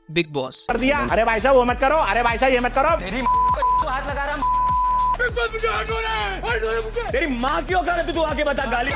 Big boss. कर दिया। अरे भाई साहब वो मत करो, अरे भाई साहब ये मत करो। तेरी को हाथ लगा रहा मुझे हाथ हो रहा है मुझे। तेरी माँ क्यों कर रहे तू आके बता गाली।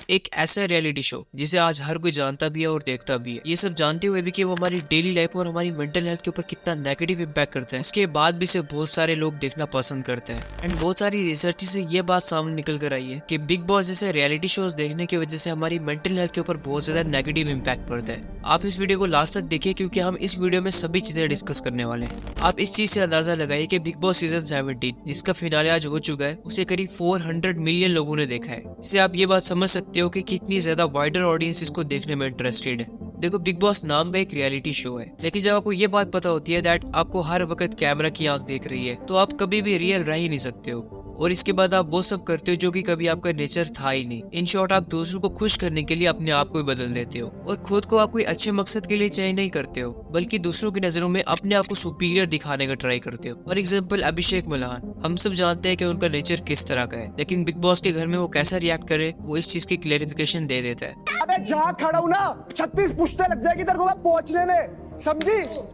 एक ऐसा रियलिटी शो जिसे आज हर कोई जानता भी है और देखता भी है। ये सब जानते हुए भी कि वो हमारी डेली लाइफ और हमारी मेंटल हेल्थ के ऊपर कितना नेगेटिव इम्पैक्ट करते हैं, इसके बाद भी इसे बहुत सारे लोग देखना पसंद करते हैं। एंड बहुत सारी रिसर्च से ये बात सामने निकल कर आई है कि बिग बॉस जैसे रियलिटी शोज देखने की वजह से हमारी मेंटल हेल्थ के ऊपर बहुत ज्यादा नेगेटिव इम्पैक्ट पड़ता है। आप इस वीडियो को लास्ट तक देखिए क्योंकि हम इस वीडियो में सभी चीजें डिस्कस करने वाले हैं। आप इस चीज से अंदाजा लगाइए कि बिग बॉस सीजन 17 जिसका फिनाले आज हो चुका है उसे करीब 400 मिलियन लोगों ने देखा है। इससे आप ये बात समझ सकते हो कि कितनी ज्यादा वाइडर ऑडियंस इसको देखने में इंटरेस्टेड है। देखो, बिग बॉस नाम का एक रियलिटी शो है, लेकिन जब आपको ये बात पता होती है दैट आपको हर वक्त कैमरा की आंख देख रही है तो आप कभी भी रियल रह ही नहीं सकते हो। और इसके बाद आप वो सब करते हो जो कि कभी आपका नेचर था ही नहीं। इन शॉर्ट, आप दूसरों को खुश करने के लिए अपने आप को ही बदल देते हो और खुद को आप कोई अच्छे मकसद के लिए चेंज नहीं करते हो, बल्कि दूसरों की नजरों में अपने आप को सुपीरियर दिखाने का ट्राई करते हो। फॉर एग्जाम्पल अभिषेक मल्हान, हम सब जानते हैं कि उनका नेचर किस तरह का है, लेकिन बिग बॉस के घर में वो कैसा रिएक्ट करे वो इस चीज की क्लेरिफिकेशन दे देता है। अबे जहाँ खड़ा हूँ ना 36 पुश्ते लग जाएगी तेरे को मैं पहुंचने में, समझी।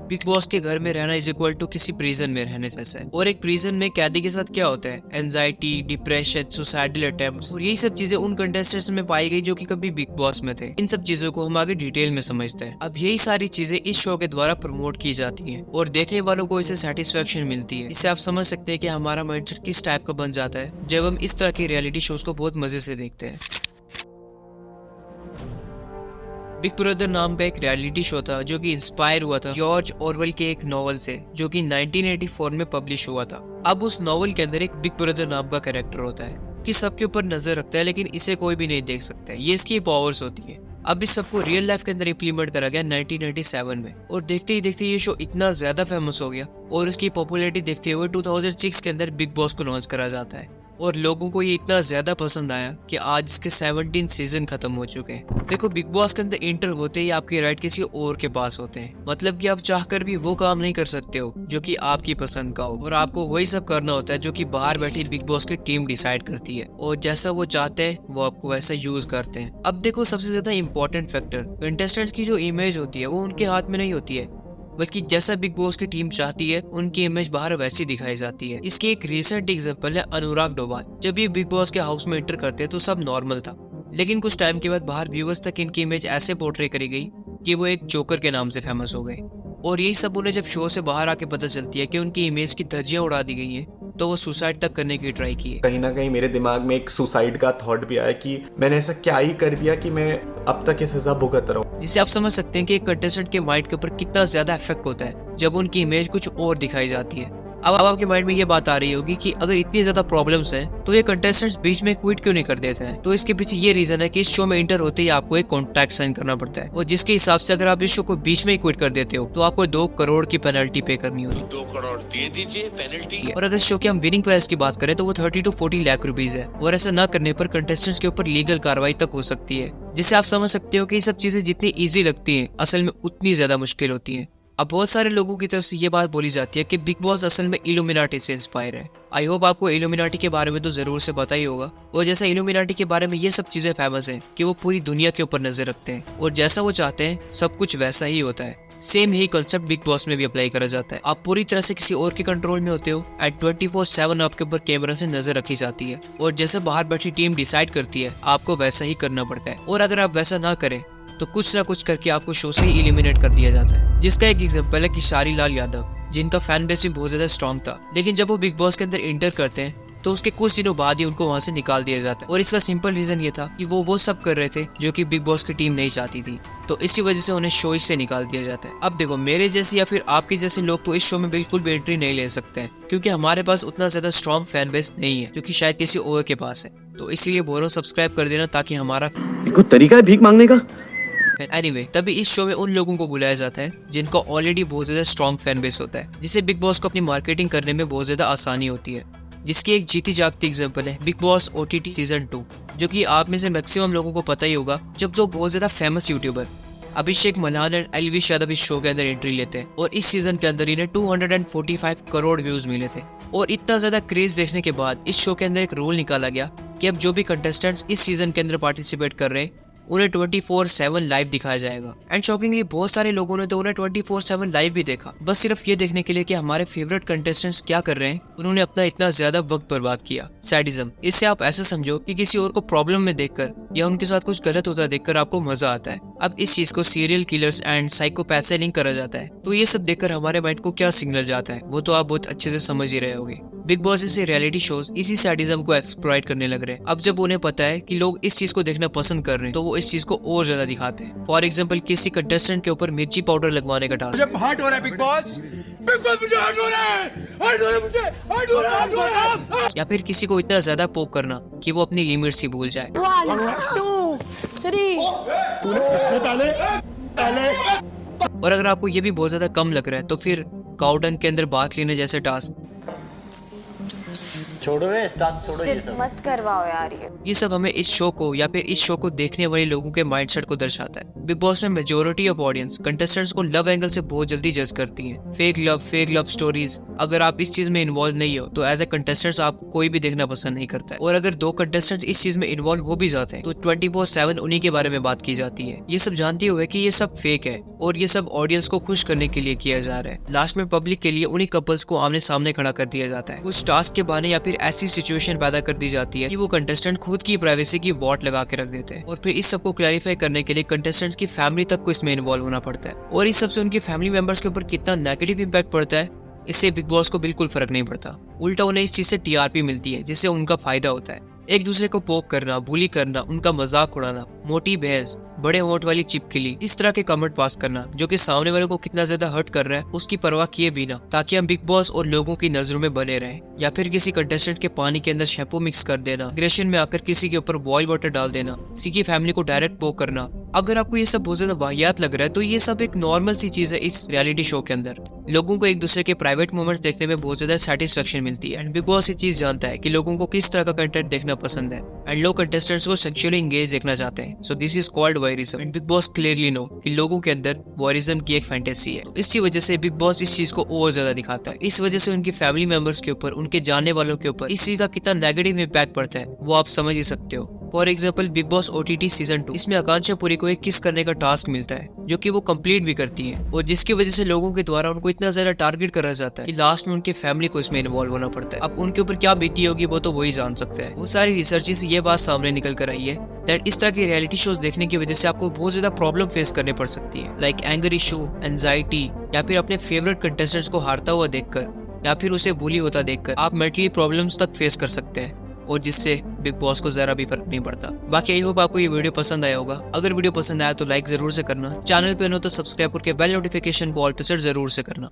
बिग बॉस के घर में रहना इज इक्वल टू किसी प्रिजन में रहने जैसा है। और एक प्रिजन में कैदी के साथ क्या होता है? एंजाइटी, डिप्रेशन, सुसाइडल अटेम्प्ट्स, और यही सब चीजें उन कंटेस्टेंट्स में पाई गई जो कि कभी बिग बॉस में थे। इन सब चीजों को हम आगे डिटेल में समझते हैं। अब यही सारी चीजें इस शो के द्वारा प्रमोट की जाती हैं और देखने वालों को इससे सेटिस्फेक्शन मिलती है। इससे आप समझ सकते हैं कि हमारा माइंडसेट किस टाइप का बन जाता है जब हम इस तरह के रियलिटी शोज को बहुत मजे से देखते हैं। बिग ब्रदर नाम का एक रियलिटी शो था जो कि इंस्पायर हुआ था जॉर्ज ऑरवेल के एक नॉवल से जो कि 1984 में पब्लिश हुआ था। अब उस नॉवल के अंदर एक बिग ब्रदर नाम का कैरेक्टर होता है कि सबके ऊपर नजर रखता है लेकिन इसे कोई भी नहीं देख सकता है। ये इसकी पावर्स होती है। अब इस सबको रियल लाइफ के अंदर इम्प्लीमेंट करा गया 1997 में और देखते ही देखते ये शो इतना ज्यादा फेमस हो गया और उसकी पॉपुलैरिटी देखते हुए 2006 के अंदर बिग बॉस को लॉन्च करा जाता है और लोगों को ये इतना ज्यादा पसंद आया कि आज इसके 17 सीजन खत्म हो चुके हैं। देखो, बिग बॉस के अंदर एंटर होते ही आपके राइट किसी और के पास होते हैं, मतलब कि आप चाहकर भी वो काम नहीं कर सकते हो जो कि आपकी पसंद का हो और आपको वही सब करना होता है जो कि बाहर बैठी बिग बॉस की टीम डिसाइड करती है और जैसा वो चाहते हैं वो आपको वैसा यूज करते हैं। अब देखो, सबसे ज्यादा इंपॉर्टेंट फैक्टर कंटेस्टेंट्स की जो इमेज होती है वो उनके हाथ में नहीं होती है, बल्कि जैसा बिग बॉस की टीम चाहती है उनकी इमेज बाहर वैसी दिखाई जाती है। इसकी एक रिसेंट एग्जांपल है अनुराग डोभाल। जब ये बिग बॉस के हाउस में एंटर करते तो सब नॉर्मल था, लेकिन कुछ टाइम के बाद बाहर व्यूअर्स तक इनकी इमेज ऐसे पोर्ट्रे करी गई कि वो एक जोकर के नाम से फेमस हो गए। और यही सब उन्हें जब शो से बाहर आके पता चलती है कि उनकी इमेज की धज्जियां उड़ा दी गई हैं तो वो सुसाइड तक करने की ट्राई की है। कहीं ना कहीं मेरे दिमाग में एक सुसाइड का थॉट भी आया कि मैंने ऐसा क्या ही कर दिया कि मैं अब तक ये सजा भुगत रहा हूँ। जिससे आप समझ सकते हैं कि एक कंटेस्टेंट के माइंड के ऊपर कितना ज्यादा इफेक्ट होता है जब उनकी इमेज कुछ और दिखाई जाती है। अब आपके माइंड में ये बात आ रही होगी कि अगर इतनी ज्यादा प्रॉब्लम्स हैं तो ये कंटेस्टेंट्स बीच में क्विट क्यों नहीं कर देते हैं? तो इसके पीछे ये रीजन है कि इस शो में एंटर होते ही आपको एक कॉन्ट्रैक्ट साइन करना पड़ता है और जिसके हिसाब से अगर आप इस शो को बीच में ही क्विट कर देते हो तो आपको 2 करोड़ की पेनल्टी पे करनी होगी। 2 करोड़ दे दीजिए पेनल्टी। और अगर शो की हम विनिंग प्राइस की बात करें तो वो 30 to 40 लाख रुपीज है और ऐसा न करने पर कंटेस्टेंट्स के ऊपर लीगल कार्रवाई तक हो सकती है। जिससे आप समझ सकते हो कि ये सब चीजें जितनी ईजी लगती हैं असल में उतनी ज्यादा मुश्किल होती है। अब बहुत सारे लोगों की तरफ से ये बात बोली जाती है कि बिग बॉस असल में इल्यूमिनाटी से इंस्पायर है। आई होप आपको इल्यूमिनाटी के बारे में तो जरूर से पता ही होगा। और जैसा इल्यूमिनाटी के बारे में ये सब चीजें फेमस हैं कि वो पूरी दुनिया के ऊपर नजर रखते हैं और जैसा वो चाहते हैं सब कुछ वैसा ही होता है। सेम यही कॉन्सेप्ट बिग बॉस में भी अप्लाई करा जाता है। आप पूरी तरह से किसी और के कंट्रोल में होते हो एट 24/7 आपके ऊपर कैमरा से नजर रखी जाती है और जैसे बाहर बैठी टीम डिसाइड करती है आपको वैसा ही करना पड़ता है और अगर आप वैसा ना करें तो कुछ ना कुछ करके आपको शो से ही एलिमिनेट कर दिया जाता है। जिसका एक एग्जांपल है किशारी लाल यादव, जिनका फैन बेस भी बहुत ज्यादा स्ट्रॉन्ग था, लेकिन जब वो बिग बॉस के अंदर एंटर करते हैं तो उसके कुछ दिनों बाद ही उनको वहां से निकाल दिया जाता है और इसका सिंपल रीजन ये था कि वो सब कर रहे थे जो कि बिग बॉस की टीम नहीं चाहती थी, तो इसी वजह से उन्हें शो से निकाल दिया जाता है। अब देखो, मेरे जैसे या फिर आपके जैसे लोग तो इस शो में बिल्कुल भी एंट्री नहीं ले सकते हैं क्योंकि हमारे पास उतना ज्यादा स्ट्रॉन्ग फैन बेस नहीं है जो कि शायद किसी और के पास है। तो इसीलिए बोल रहा हूं सब्सक्राइब कर देना ताकि हमारा कोई तरीका है भीख मांगने का। एनीवे, तभी इस शो में उन लोगों को बुलाया जाता है जिनको ऑलरेडी बहुत ज्यादा स्ट्रॉन्ग फैन बेस होता है, जिससे बिग बॉस को अपनी मार्केटिंग करने में बहुत ज्यादा आसानी होती है। जिसकी एक जीती जागती एग्जांपल है बिग बॉस OTT सीजन 2, जो कि आप में से मैक्सिमम लोगों को पता ही होगा। जब 2 बहुत ज्यादा फेमस यूट्यूबर अभिषेक मल्हान और एलविश यादव इस शो के अंदर एंट्री लेते हैं और इस सीजन के अंदर इन्हें 245 करोड़ व्यूज मिले थे। और इतना ज्यादा क्रेज देखने के बाद इस शो के अंदर एक रूल निकाला गया कि अब जो भी कंटेस्टेंट्स इस सीजन के अंदर पार्टिसिपेट कर रहे हैं उन्हें 24/7 लाइव दिखाया जाएगा। एंड शॉकिंगली बहुत सारे लोगों ने तो उन्हें 24/7 लाइव भी देखा, बस सिर्फ ये देखने के लिए कि हमारे फेवरेट कंटेस्टेंट्स क्या कर रहे हैं। उन्होंने अपना इतना ज्यादा वक्त बर्बाद किया। सैडिज्म, इससे आप ऐसा समझो कि किसी और को प्रॉब्लम में देखकर या उनके साथ कुछ गलत होता देखकर आपको मजा आता है। अब इस चीज को सीरियल किलर्स एंड साइकोपैथ से लिंक करा जाता है, तो ये सब देखकर हमारे माइंड को क्या सिग्नल जाता है वो तो आप बहुत अच्छे से समझ ही रहे होंगे। बिग बॉस जैसे रियलिटी शोज इसी सैडिज्म को एक्सप्लॉइट करने लग रहे हैं। अब जब उन्हें पता है कि लोग इस चीज को देखना पसंद कर रहे हैं तो वो इस चीज को और ज्यादा दिखाते हैं। फॉर एग्जांपल किसी कंटेस्टेंट के ऊपर मिर्ची पाउडर लगवाने का टास्क, जब हर्ट हो रहा है बिग बॉस मुझे हर्ट हो रहा है, हर्ट हो रहा है मुझे, हर्ट हो रहा है। या फिर किसी को इतना ज्यादा पोक करना कि वो अपनी लिमिट्स ही भूल जाए। 1 2 3 और अगर आपको ये भी बहुत ज्यादा कम लग रहा है तो फिर काउडन के अंदर बात लेने जैसे टास्क, मत करवाओ यार ये सब हमें इस शो को या फिर इस शो को देखने वाले लोगों के माइंडसेट को दर्शाता है। बिग बॉस में मेजोरिटी ऑफ ऑडियंस कंटेस्टेंट्स को लव एंगल से बहुत जल्दी जज करती है। फेक लव स्टोरीज, अगर आप इस चीज में इन्वॉल्व नहीं हो तो एज ए कंटेस्टेंट्स आपको कोई भी देखना पसंद नहीं करता है। और अगर दो कंटेस्टेंट्स इस चीज में इन्वॉल्व हो भी जाते हैं तो 24/7 उन्हीं के बारे में बात की जाती है। ये सब जानते हुए कि ये सब फेक है और ये सब ऑडियंस को खुश करने के लिए किया जा रहा है। लास्ट में पब्लिक के लिए उन्हीं कपल्स को आमने सामने खड़ा कर दिया जाता है। कुछ टास्क के बहाने या फिर ऐसी सिचुएशन पैदा कर दी जाती है कि वो कंटेस्टेंट खुद की प्राइवेसी की वॉट लगा के रख देते हैं। और फिर इस सब को क्लैरिफाई करने के लिए कंटेस्टेंट्स की फैमिली तक को इसमें इन्वॉल्व होना पड़ता है। और इस सब से उनकी फैमिली मेंबर्स के ऊपर कितना नेगेटिव इंपैक्ट पड़ता है इससे बिग बॉस को बिल्कुल फर्क नहीं पड़ता। उल्टा उन्हें इस चीज से टीआरपी मिलती है जिससे उनका फायदा होता है। एक दूसरे को पोक करना, बुली करना, उनका मजाक उड़ाना, मोटी भैंस, बड़े होंठ वाली चिपकली, इस तरह के कमेंट पास करना जो कि सामने वाले को कितना ज्यादा हर्ट कर रहा है उसकी परवाह किए बिना, ताकि हम बिग बॉस और लोगों की नजरों में बने रहें। या फिर किसी कंटेस्टेंट के पानी के अंदर शैम्पू मिक्स कर देना, एग्रेशन में आकर किसी के ऊपर बॉयल वाटर डाल देना, किसी की फैमिली को डायरेक्ट पोक करना। अगर आपको ये सब बहुत ज्यादा वाहियात लग रहा है तो ये सब एक नॉर्मल सी चीज है इस रियलिटी शो के अंदर। लोगों को एक दूसरे के प्राइवेट मोमेंट्स देखने में बहुत ज्यादा सेटिस्फेक्शन मिलती है। एंड बिग बॉस ये चीज जानता है कि लोगों को किस तरह का कंटेंट देखना पसंद है एंड लोग कंटेस्टेंट्स को सेक्सुअली एंगेज देखना चाहते हैं। So this is called voyeurism and Bigg Boss clearly know कि लोगों के अंदर वॉयरिज्म की एक फैंटेसी है। तो इसी वजह से बिग बॉस इस चीज को और ज्यादा दिखाता है। इस वजह से उनकी फैमिली मेंबर्स के ऊपर, उनके जानने वालों के ऊपर इस चीज का कितना नेगेटिव इम्पैक्ट पड़ता है वो आप समझ ही सकते हो। For example big boss OTT season 2, इसमें आकांक्षा पुरी को एक किस करने का टास्क मिलता है जो कि वो कंप्लीट भी करती है और जिसकी वजह से लोगों के द्वारा उनको इतना ज्यादा टारगेट करा जाता है कि लास्ट में उनके फैमिली को इसमें इन्वॉल्व होना पड़ता है। अब उनके ऊपर क्या बीती होगी वो तो वही जान सकते हैं। वो सारी रिसर्च से ये बात सामने निकल कर आई है दैट इस तरह के रियलिटी शोज देखने की वजह से आपको बहुत ज्यादा प्रॉब्लम फेस करने पड़ सकती है, लाइक एंगर इशू, एंजाइटी, या फिर अपने फेवरेट कंटेस्टेंट्स को हारता हुआ देखकर या फिर उसे बुली होता देखकर आप मेंटली प्रॉब्लम्स तक फेस कर सकते हैं और जिससे बिग बॉस को जरा भी फर्क नहीं पड़ता। बाकी आई होप आपको ये वीडियो पसंद आया होगा। अगर वीडियो पसंद आया तो लाइक जरूर से करना, चैनल पे हो तो सब्सक्राइब करके बेल नोटिफिकेशन को ऑल पे सेट जरूर से करना।